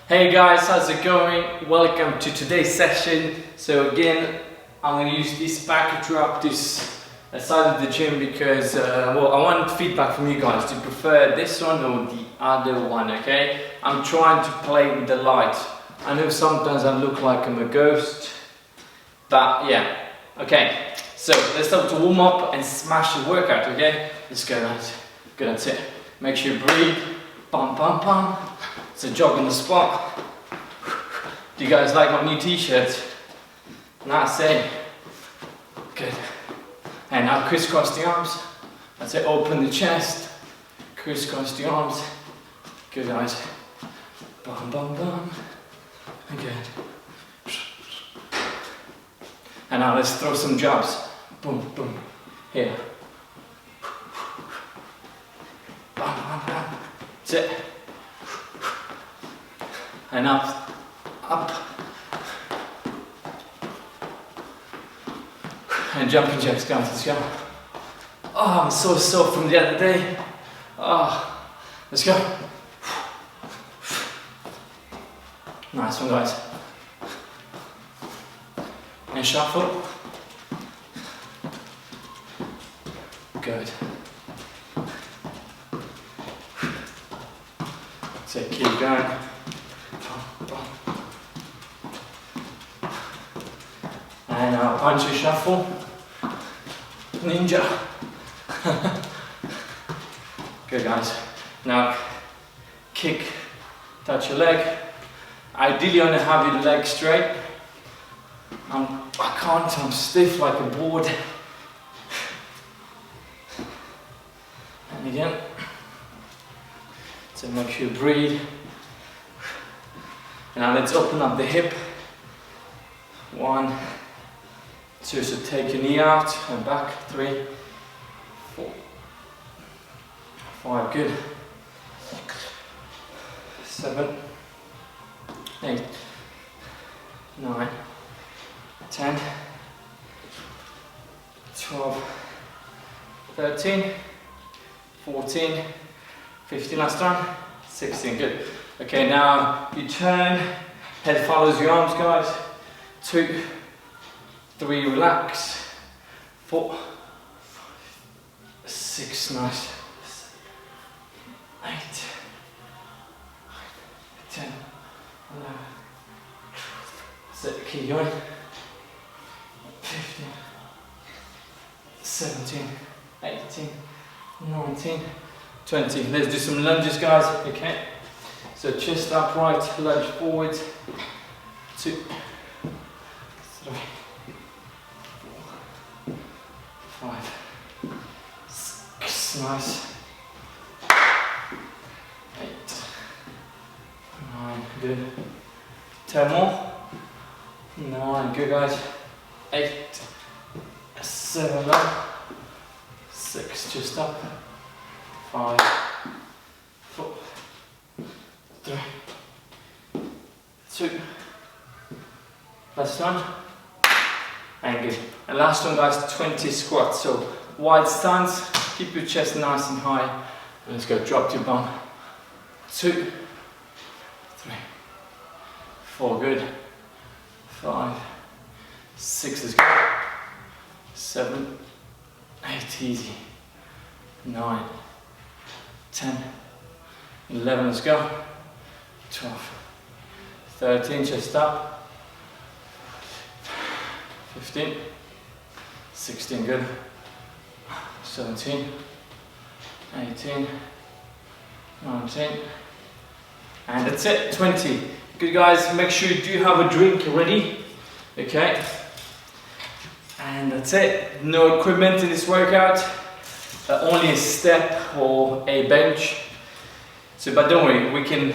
Hey guys, how's it going? Welcome to today's session. So again, I'm going to use this package wrap this side of the gym because well, I want feedback from you guys. Do you prefer this one or the other one? Okay, I'm trying to play with the light. I know sometimes I look like I'm a ghost, but yeah. Okay, so let's start to warm up and smash the workout. Okay, let's go guys. Good, that's it. Make sure you breathe. Bum bum bum. It's a jog on the spot. Do you guys like my new t-shirt? Nice, eh? Good. And now crisscross the arms. That's it, open the chest. Crisscross the arms. Good guys. Bum bum bum. Good. And now let's throw some jabs. Boom, boom. Here. Bum bum bum. That's it. And up, up, and jumping jacks, guys, let's go. Oh, I'm so sore from the other day. Oh, let's go. Nice one, guys. And shuffle. Good. So keep going. And now punch and shuffle. Ninja. Good guys. Now kick, touch your leg. Ideally you want to have your leg straight. I can't, I'm stiff like a board. And again. So make sure you breathe. And now let's open up the hip. 1, 2, so take your knee out and back. 3, 4, 5, good. 7, 8, 9, 10, 12, 13, 14, 15, last one, 16, good. Okay, now you turn, head follows your arms, guys. 2, 3, relax. 4, 6, nice. 8, 10, 11. That's it, keep going. 15, 17, 18, 19, 20. Let's do some lunges, guys. Okay. So chest upright, lunge forward. 2, 3, 4, 5, 6, nice. 8, 9, good. 10 more. 9, good guys. 8, 7, up. 6, just up. 5, 4, 3, 2, last one, and good. And last one, guys, 20 squats. So wide stance, keep your chest nice and high. And let's go, drop your bum. 2, 3, 4, good. 5, 6, let's go. 7, 8, easy. 9, 10, 11, let's go. 12, 13, chest up. 15, 16, good. 17, 18, 19, and that's it, 20. Good guys, make sure you do have a drink ready, okay? And that's it, no equipment in this workout, only a step or a bench. So, but don't worry, we can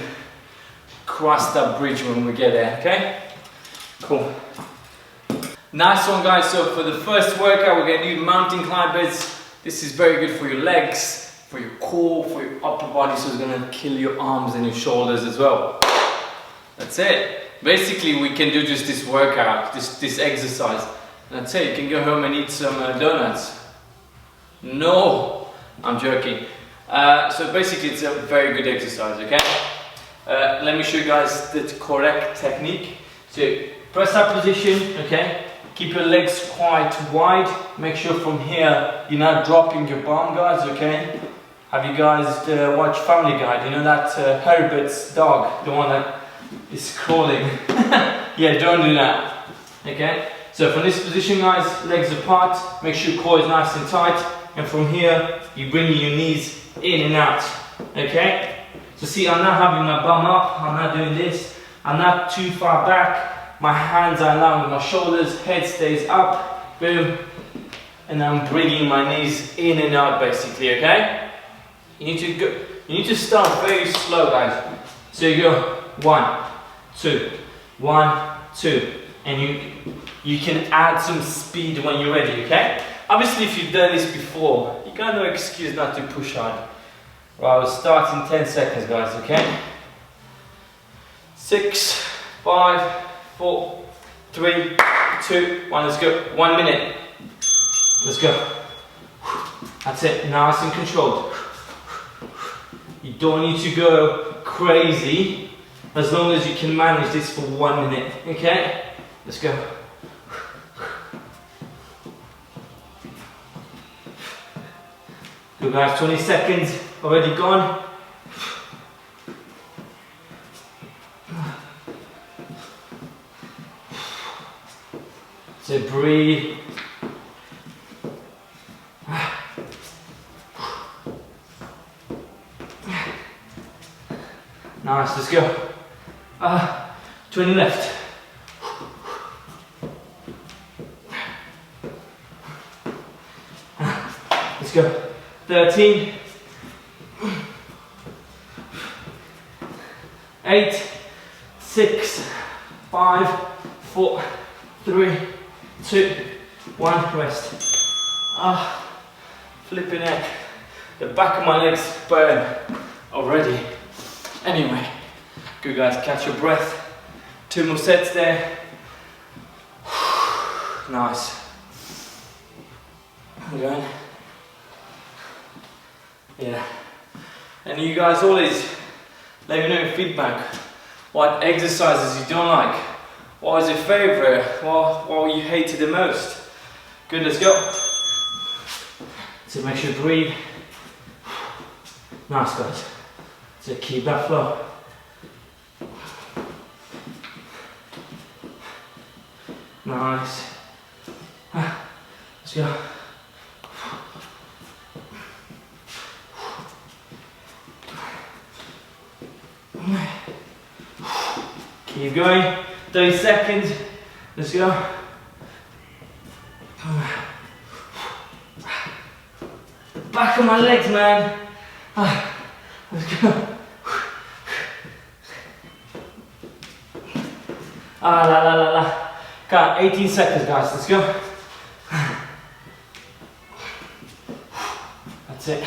cross that bridge when we get there, okay? Cool. Nice one, guys. So for the first workout, we're gonna do mountain climbers. This is very good for your legs, for your core, for your upper body, so it's gonna kill your arms and your shoulders as well. That's it. Basically, we can do just this workout, this exercise. That's it. You can go home and eat some donuts. No, I'm joking. So basically, it's a very good exercise, okay? let me show you guys the correct technique. So press up position, okay? Keep your legs quite wide. Make sure from here you're not dropping your bum, guys, okay? Have you guys watched Family Guy? You know that Herbert's dog, the one that is crawling? Yeah, don't do that, okay? So from this position, guys, legs apart, make sure your core is nice and tight, and from here, you bring your knees in and out, okay? So see, I'm not having my bum up, I'm not doing this, I'm not too far back, my hands are aligned with my shoulders, head stays up, boom, and I'm bringing my knees in and out basically, okay? You need to start very slow, guys. So you go 1, 2, 1, 2, and you can add some speed when you're ready, okay? Obviously, if you've done this before, you got no excuse not to push hard. Right, we'll start in 10 seconds, guys, okay? 6, 5, 4, 3, 2, 1, let's go. 1 minute. Let's go. That's it, nice and controlled. You don't need to go crazy as long as you can manage this for 1 minute, okay? Let's go. Good, guys, 20 seconds already gone. So breathe. Nice, let's go. 20 left. Let's go. 13. 8, 6, 5, 4, 3, 2, 1, rest. Flipping heck. The back of my legs burn already. Anyway, good, guys, catch your breath. 2 more sets there. Nice. I'm going. Yeah. And you guys always let me know your feedback. What exercises you don't like? What was your favorite? What you hated the most? Good, let's go. So make sure you breathe. Nice, guys. So keep that flow. Nice. Let's go. Keep going. 30 seconds. Let's go. Back of my legs, man. Let's go. La la la la. Got 18 seconds, guys. Let's go. That's it.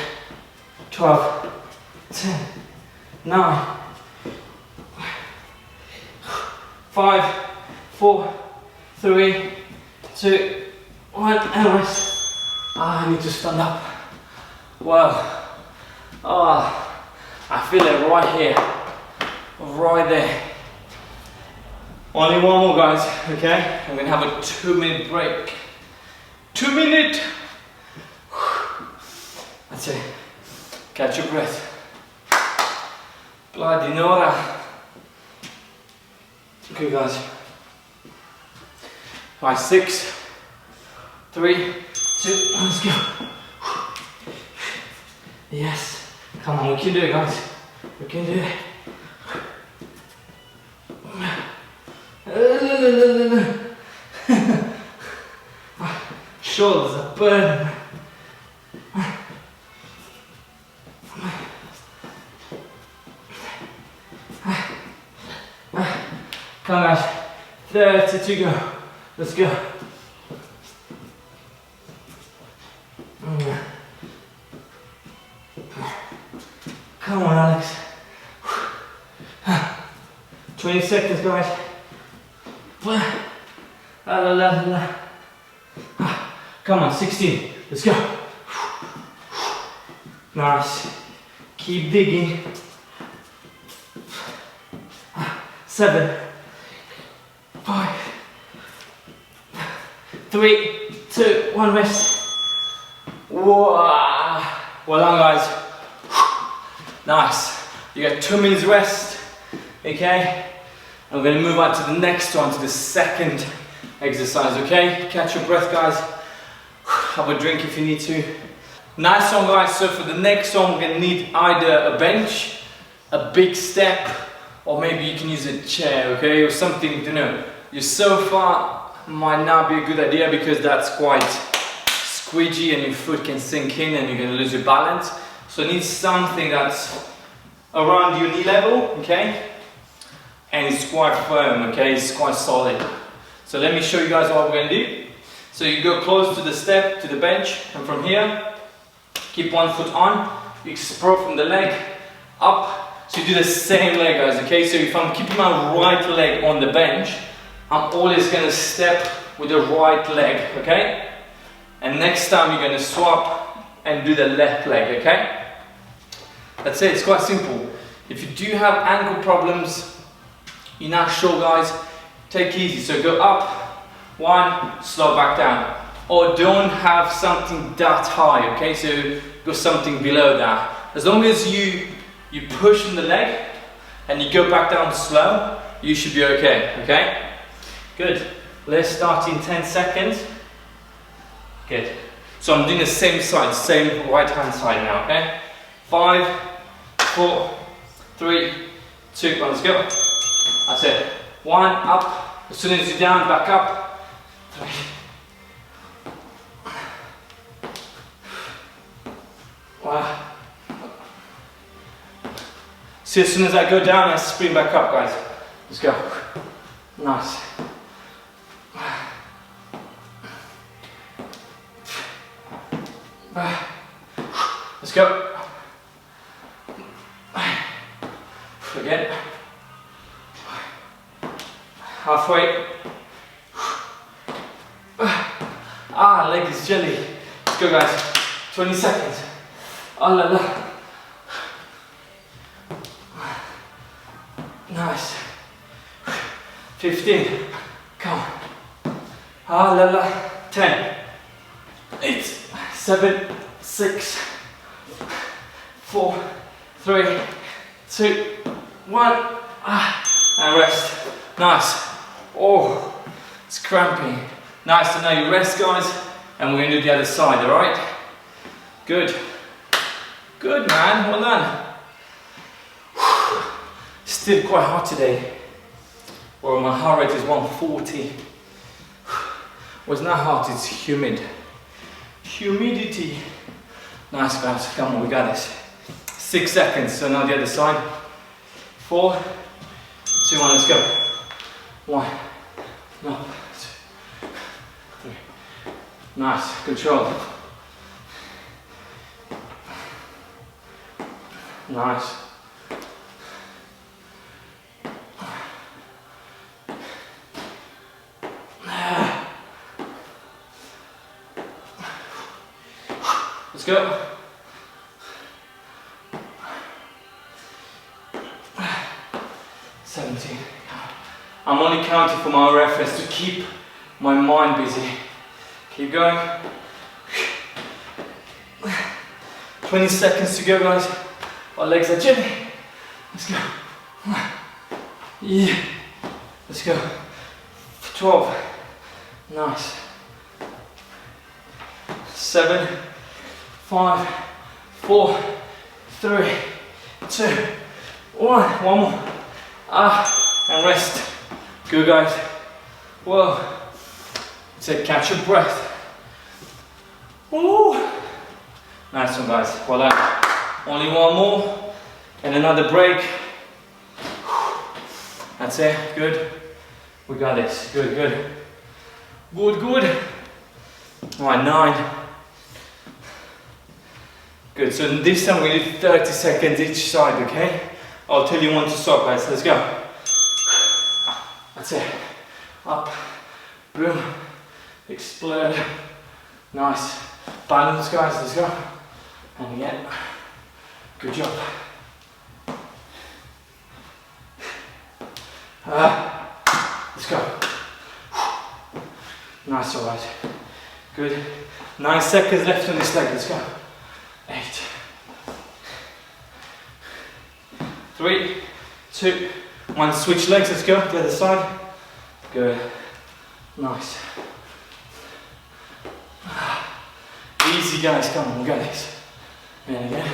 12, 10, 9, 5, 4, 3, 2, 1, and rest. I need to stand up. Wow. I feel it right here. Right there. Only one more, guys, okay? I'm gonna have a 2-minute break. 2 minutes! That's it. Catch your breath. Bloody Nora. Okay, guys. 5, 6, 3, 2, let's go. Yes. Come on, we can do it, guys. We can do it. Shoulders are burning. Come on, guys. 30 to go. Let's go. Come on, Alex. 20 seconds, guys. Come on, 16. Let's go. Nice. Keep digging. 7, 5, 3, 2, 1, rest. Whoa. Well done, guys. Nice. You get 2 minutes rest. Okay. I'm going to move on to the next one, to the second exercise. Okay. Catch your breath, guys. Have a drink if you need to. Nice one, guys. So for the next one, we're going to need either a bench, a big step, or maybe you can use a chair, okay, or something, you know. Your sofa might not be a good idea because that's quite squidgy and your foot can sink in and you're going to lose your balance. So it needs something that's around your knee level, okay, and it's quite firm, okay, it's quite solid. So let me show you guys what we're going to do. So you go close to the step, to the bench, and from here, keep one foot on, you explode from the leg up. So you do the same leg, guys, okay? So if I'm keeping my right leg on the bench, I'm always going to step with the right leg, okay? And next time you're going to swap and do the left leg, okay? That's it, it's quite simple. If you do have ankle problems, you're not sure, guys, take it easy. So go up, 1, slow back down. Or don't have something that high, okay? So go something below that. As long as you push in the leg and you go back down slow, you should be okay, okay? Good. Let's start in 10 seconds. Good. So I'm doing the same side, same right hand side now, okay? 5, 4, 3, 2, 1, let's go. That's it. 1, up. As soon as you're down, back up. 3. Wow. See, as soon as I go down, I spring back up, guys. Let's go. Nice. Let's go. Again. Halfway. Ah, leg is jelly. Let's go, guys. 20 seconds. Oh la la. Nice. 15. Come on. Ah la la. 10. 8. 7. 6. 4. 3. 2. 1. And rest. Nice. Oh, it's cramping. Nice to know you rest, guys. And we're going to do the other side, alright? Good. Good, man. Well done. Still quite hot today. Well, my heart rate is 140. Well, it's not hot, it's humid. Humidity. Nice, guys. Come on, we got this. 6 seconds. So now the other side. 4, 2, 1. Let's go. 1. No. 2, 3. Nice. Control. Nice. Let's go. I'm only counting for my reference to keep my mind busy. Keep going. 20 seconds to go, guys. Our legs are chilly. Let's go. Yeah. Let's go. 12. Nice. 7, 5, 4, 3, 2, 1. One more. And rest. Good, guys. Whoa. Say, catch your breath. Ooh. Nice one, guys. Well done. Only one more. And another break. That's it. Good. We got this. Good, good. Good, good. Alright, 9. Good. So this time we do 30 seconds each side, okay? I'll tell you when to stop, guys. Let's go. That's it. Up. Boom. Explode. Nice. Balance, guys. Let's go. And again. Good job. Let's go. Nice, alright. Good. 9 seconds left on this leg. Let's go. 8. 3, 2, 1. Switch legs. Let's go. The other side. Good. Nice. Easy, guys. Come on, we got this. And again.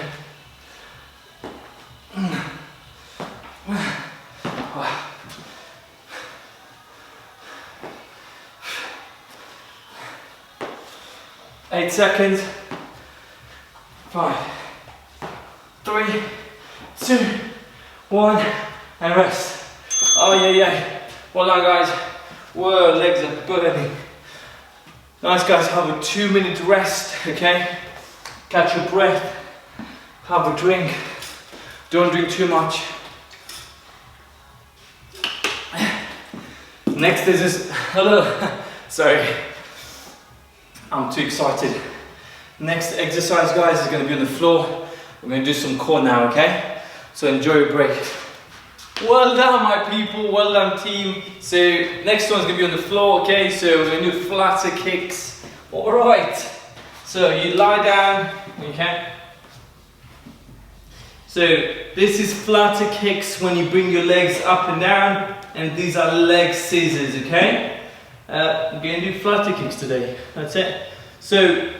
8 seconds. 5, 3, 2, 1, and rest. Oh yeah. Well done, guys. Whoa, legs are burning. Nice, guys. Have a 2-minute rest. Okay. Catch your breath. Have a drink. Don't drink too much. Next is this. Hello. Sorry. I'm too excited. Next exercise, guys, is going to be on the floor. We're going to do some core now, okay? So enjoy your break. Well done, my people. Well done, team. So next one's going to be on the floor, okay? So we're going to do flutter kicks. All right. So you lie down, okay? So this is flutter kicks when you bring your legs up and down, and these are leg scissors, okay? We're going to do flutter kicks today. That's it. So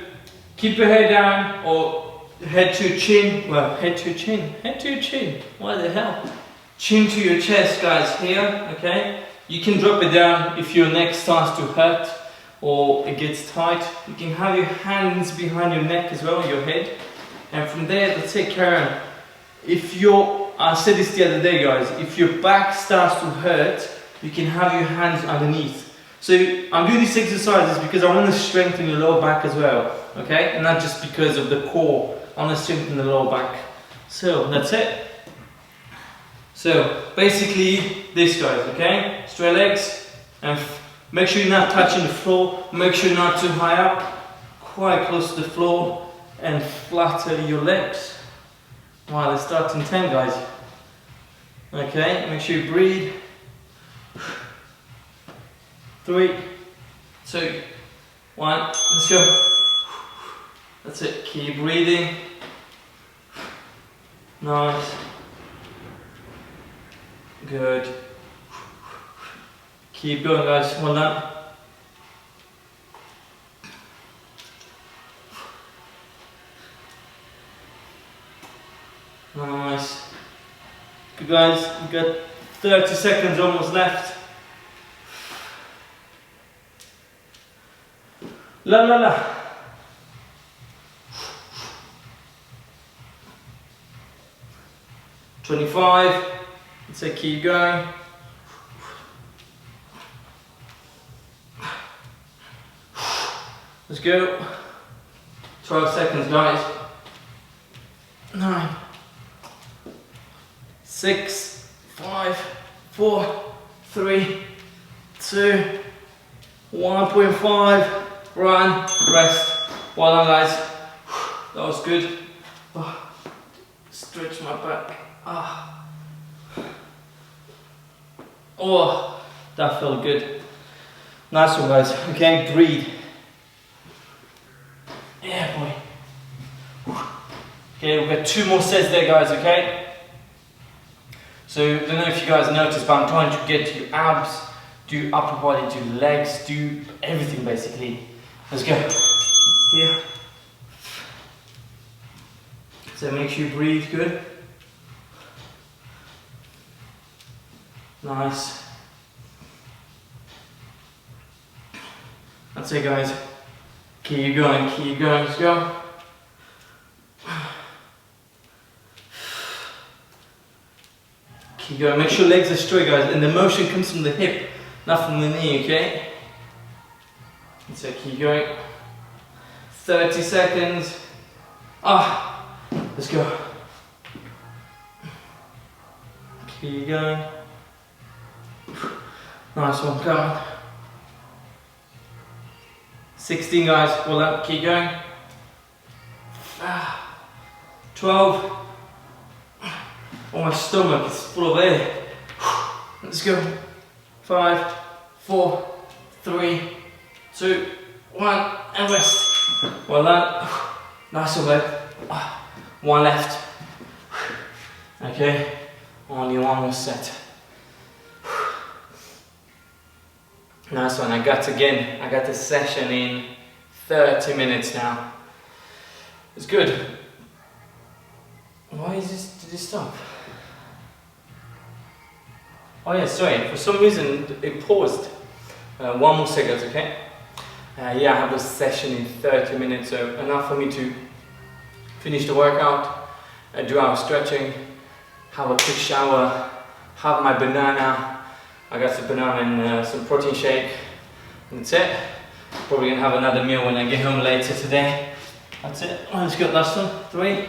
keep your head down, or head to your chin. Well, head to your chin. Head to your chin. What the hell? Chin to your chest, guys. Here, okay? You can drop it down if your neck starts to hurt or it gets tight. You can have your hands behind your neck as well, your head. And from there, let's take care of. If your, I said this the other day, guys, if your back starts to hurt, you can have your hands underneath. So I'm doing these exercises because I want to strengthen your lower back as well, okay? And not just because of the core, I want to strengthen the lower back. So that's it. So basically this, guys, okay? Straight legs, and make sure you're not touching the floor. Make sure you're not too high up, quite close to the floor, and flutter your legs. Wow, let's start in 10, guys. Okay, make sure you breathe. 3, 2, 1, let's go. That's it, keep breathing. Nice. Good. Keep going, guys, well done. Nice. Good, guys, you've got 30 seconds almost left. La la la. $25. Let's say keep going. Let's go. 12 seconds, guys. 9, 6, 5, 4, 3, 2, 1.5. Run, rest. Well done, guys. That was good. Oh, stretch my back. Oh, that felt good. Nice one, guys. Okay, breathe. Yeah, boy. Okay, we've got 2 more sets there, guys, okay? So, I don't know if you guys noticed, but I'm trying to get to your abs, do upper body, do legs, do everything basically. Let's go. Here. So make sure you breathe good. Nice. That's it, guys. Keep going, let's go. Keep going, make sure legs are straight, guys, and the motion comes from the hip, not from the knee, okay? So keep going. 30 seconds. Let's go. Keep going. Nice one, come on. 16, guys, well done, keep going. 12. Oh, my stomach is full of air. Let's go. 5, 4, 3, 2, 1, and rest. Well done. Nice and good. One left. Okay, only one more set. Nice one. I got the session in 30 minutes now. It's good. Why is this? Did it stop? Oh yeah, sorry. For some reason it paused. One more second, okay? Yeah, I have a session in 30 minutes, so enough for me to finish the workout, do our stretching, have a quick shower, have my banana. I got some banana and some protein shake, and that's it. Probably gonna have another meal when I get home later today. That's it. Let's go, last one. 3,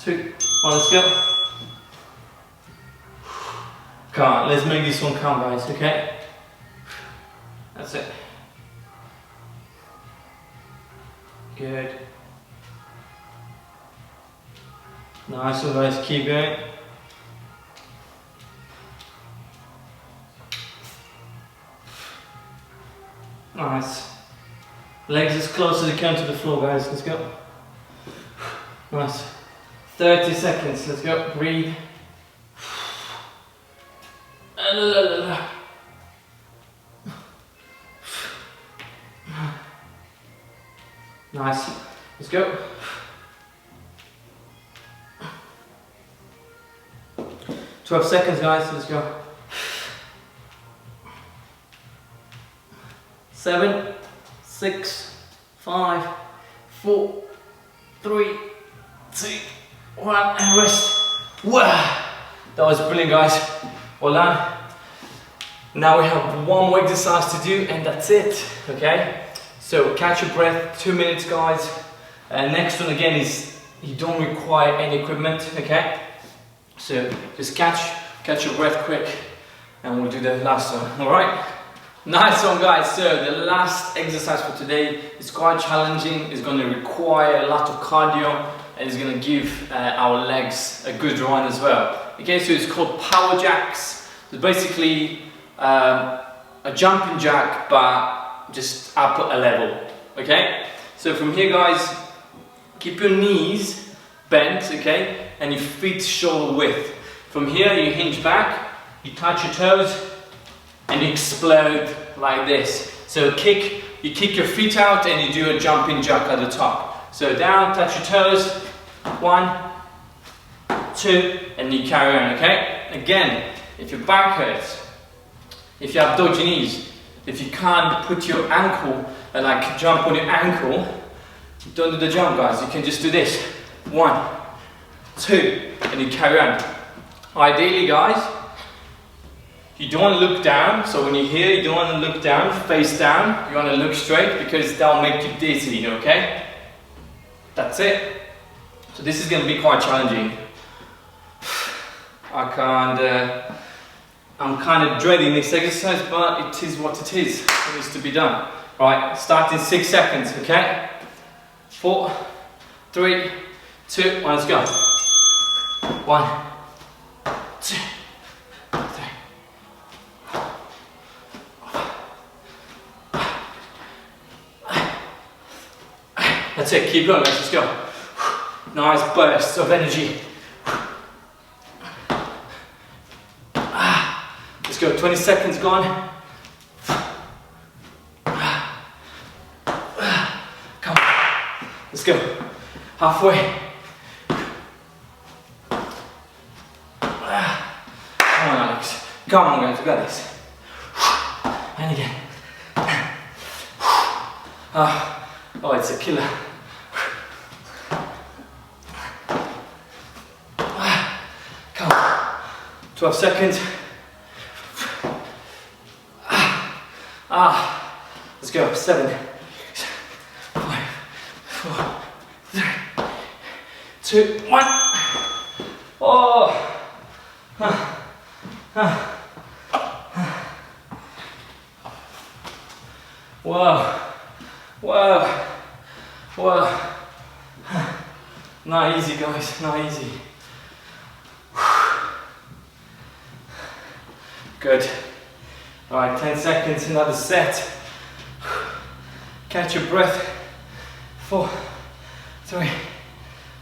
2, 1, let's go. Come on, let's make this one count, guys, okay? That's it. Good. Nice one, guys, keep going. Nice. Legs as close as you can to the floor, guys. Let's go. Nice. 30 seconds. Let's go. Breathe. Nice. Let's go. 12 seconds, guys. Let's go. 7, 6, 5, 4, 3, 2, 1, and rest. Wow, that was brilliant, guys. Well done. Now we have one more exercise to do, and that's it. Okay. So catch your breath. 2 minutes, guys. Next one again is you don't require any equipment. Okay. So just catch your breath quick, and we'll do the last one. All right. Nice one, guys. So the last exercise for today is quite challenging. It's going to require a lot of cardio, and it's going to give our legs a good run as well. Okay, so it's called power jacks. It's basically a jumping jack, but just up a level. Okay, so from here, guys, keep your knees bent, okay, and your feet shoulder width. From here, you hinge back, you touch your toes, and you explode like this. So you kick your feet out and you do a jumping jack at the top. So down, touch your toes, 1, 2, and you carry on, okay? Again, if your back hurts, if you have dodgy knees, if you can't put your ankle and like jump on your ankle, don't do the jump, guys. You can just do this. 1, 2, and you carry on. Ideally, guys, you don't want to look down. So when you're here, you don't want to look down, face down. You want to look straight because that'll make you dizzy, okay? That's it. So this is going to be quite challenging. I'm kind of dreading this exercise, but it is what it is. It needs to be done. Right, start in 6 seconds, okay? 4, 3, 2, 1, let's go. 1, 2, 3. That's it, keep going, let's go. Nice bursts of energy. Let's go, 20 seconds gone. Come on, let's go. Halfway. Come on, Alex. Come on, guys, we got this. And again. Oh, it's a killer. Come on. 12 seconds. Let's go. 7, 5, 4, 3, 2, 1. Oh. Wow. Wow. Wow. Not easy, guys. Not easy. Good. Alright, 10 seconds, another set. Catch your breath. 4, 3.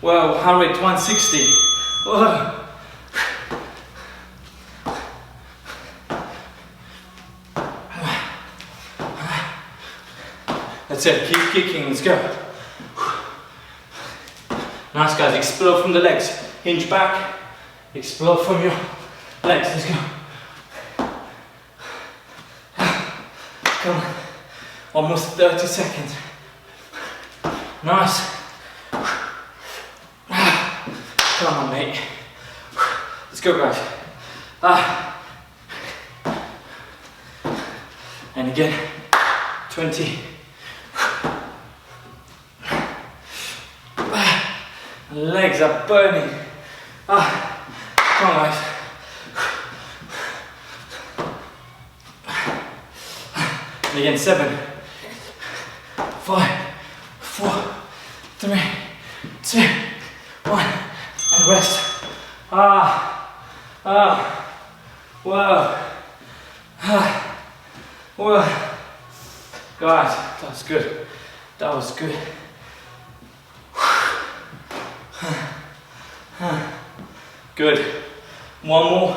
Whoa, heart rate 160. Whoa. That's it, keep kicking, let's go. Nice guys, explode from the legs. Hinge back, explode from your legs, let's go. Come on, almost 30 seconds. Nice. Come on mate. Let's go guys. And again, 20. Legs are burning. Come on guys. And again, 7, 5, 4, 3, 2, 1, and rest. Whoa. Whoa. Guys, that was good. That was good. Good. One more.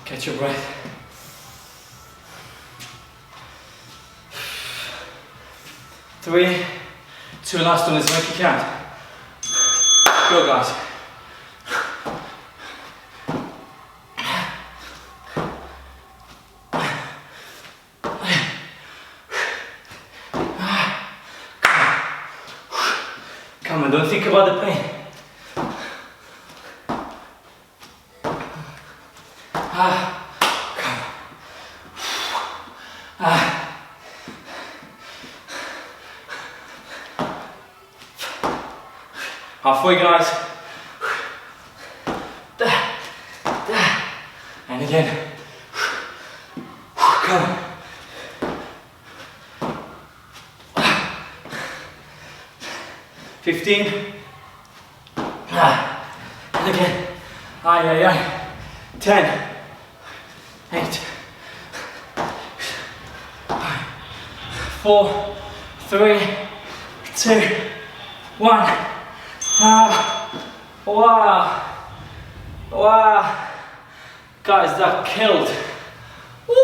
Catch your breath. 3, 2, last one, let's make it count. Go guys. Come on, don't think about the pain. Halfway guys. And again. Come on. $15. And again. 10. 8. 4, 3, 2, 1. Wow. Guys, that killed. Woo!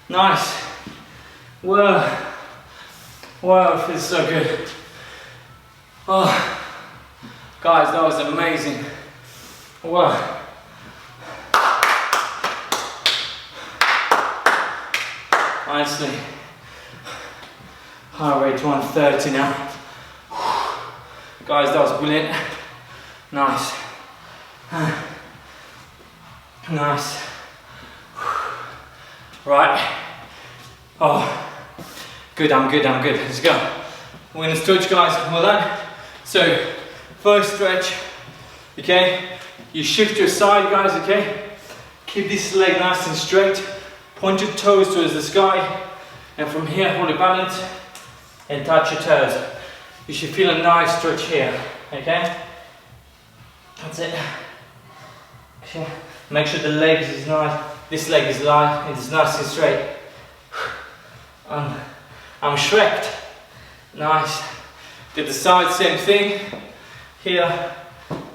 Nice. Wow, it feels so good. Guys, that was amazing. Wow. Honestly, heart rate 130 now. Guys, that was brilliant. Nice. Nice. Right. Good, I'm good. Let's go. We're gonna stretch, guys. Well done. So, first stretch. Okay. You shift your side, guys. Okay. Keep this leg nice and straight. Point your toes towards the sky. And from here, hold your balance and touch your toes. You should feel a nice stretch here. Okay. That's it. Okay. Make sure the legs is nice. This leg is light and it's nice and straight. I'm shreked. Nice. Did the side, same thing. Here.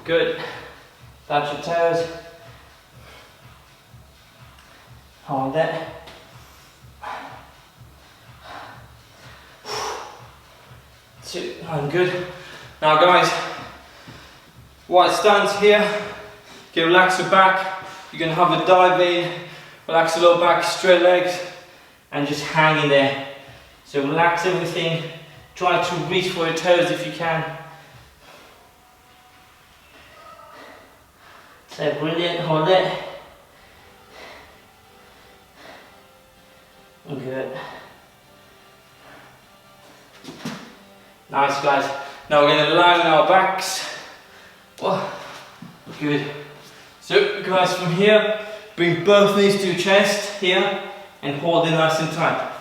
Good. Touch your toes. Hold that. Two. I'm good. Now guys, white stance here. Okay, relax your back. You're gonna have a dive in. Relax your lower back, straight legs, and just hang in there. So relax everything. Try to reach for your toes if you can. So brilliant, hold it. Good. Nice guys. Now we're going to lie on our backs. Good. So guys, from here, bring both knees to your chest here and hold it nice and tight.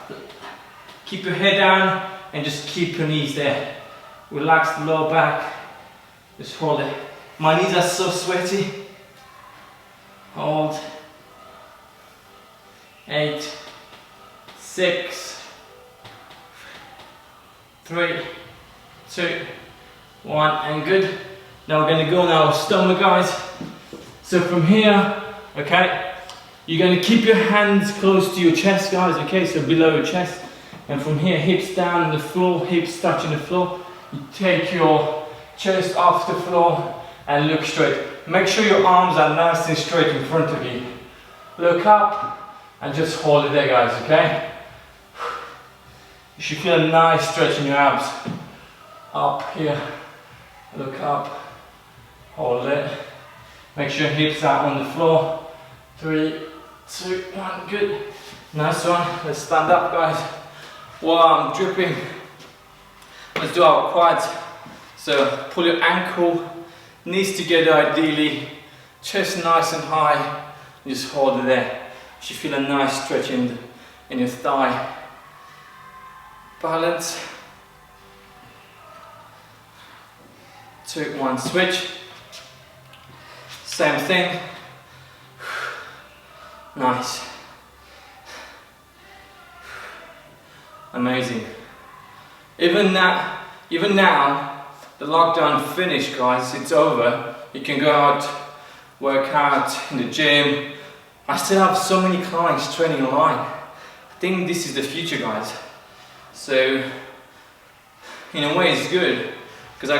Keep your head down and just keep your knees there. Relax the lower back. Just hold it. My knees are so sweaty. Hold. 8, 6, 3, 2, 1, and good. Now we're going to go on our stomach, guys. So from here, okay, you're going to keep your hands close to your chest, guys, okay, so below your chest. And from here, hips down on the floor, hips touching the floor. You take your chest off the floor and look straight. Make sure your arms are nice and straight in front of you. Look up and just hold it there, guys, okay? You should feel a nice stretch in your abs. Up here, look up, hold it. Make sure hips are on the floor. 3, 2, 1, good. Nice one. Let's stand up, guys. Wow, I'm dripping. Let's do our quads. So pull your ankle, knees together ideally, chest nice and high. Just hold it there. You should feel a nice stretch in your thigh. Balance. 2, 1, switch. Same thing. Nice. Amazing. Even now, the lockdown finished, guys. It's over. You can go out, work out in the gym. I still have so many clients training online. I think this is the future, guys. So, in a way, it's good because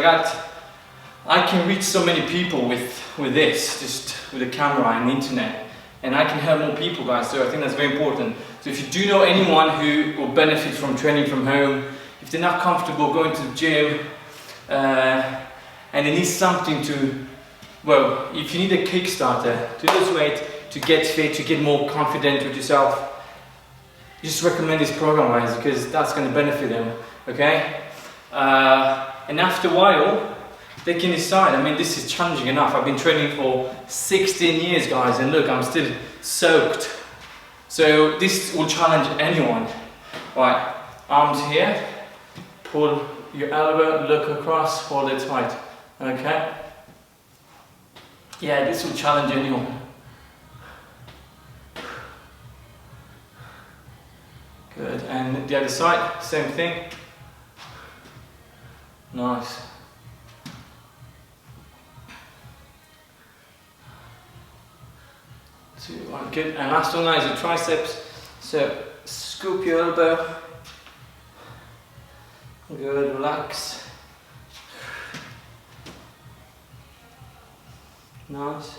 I can reach so many people with this, just with the camera and the internet. And I can help more people, guys, so I think that's very important. So if you do know anyone who will benefit from training from home, if they're not comfortable going to the gym, and they need something to, well, if you need a Kickstarter to lose weight, to get fit, to get more confident with yourself, just recommend this program, guys, because that's going to benefit them, okay? And after a while, they can decide. I mean, this is challenging enough. I've been training for 16 years, guys, and look, I'm still soaked. So this will challenge anyone. Right, arms here, pull your elbow, look across, hold it tight, okay? Yeah, this will challenge anyone. Good, and the other side, same thing. Nice. Good, and last one now is the triceps. So scoop your elbow. Good, relax. Nice.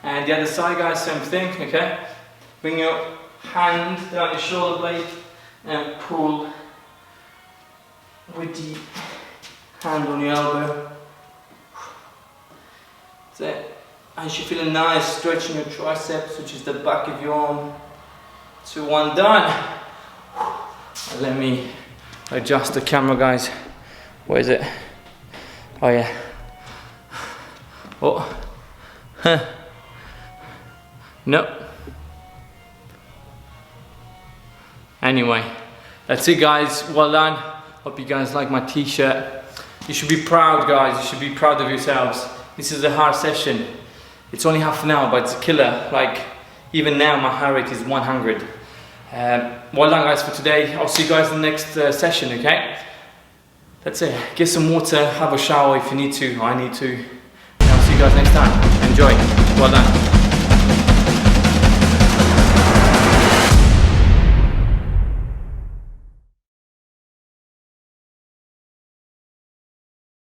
And the other side, guys, same thing, okay? Bring your hand down your shoulder blade and pull with the hand on your elbow. That's it. And you should feel a nice stretch in your triceps, which is the back of your arm. 2, 1, done. And let me adjust the camera, guys. Where is it? Oh yeah. Oh. Huh. Nope. Anyway, that's it, guys. Well done. Hope you guys like my t-shirt. You should be proud, guys. You should be proud of yourselves. This is a hard session. It's only half an hour, but it's a killer. Like, even now my heart rate is 100. Well done, guys, for today. I'll see you guys in the next session, okay? That's it. Get some water, have a shower if you need to, or I need to. And I'll see you guys next time. Enjoy. Well done.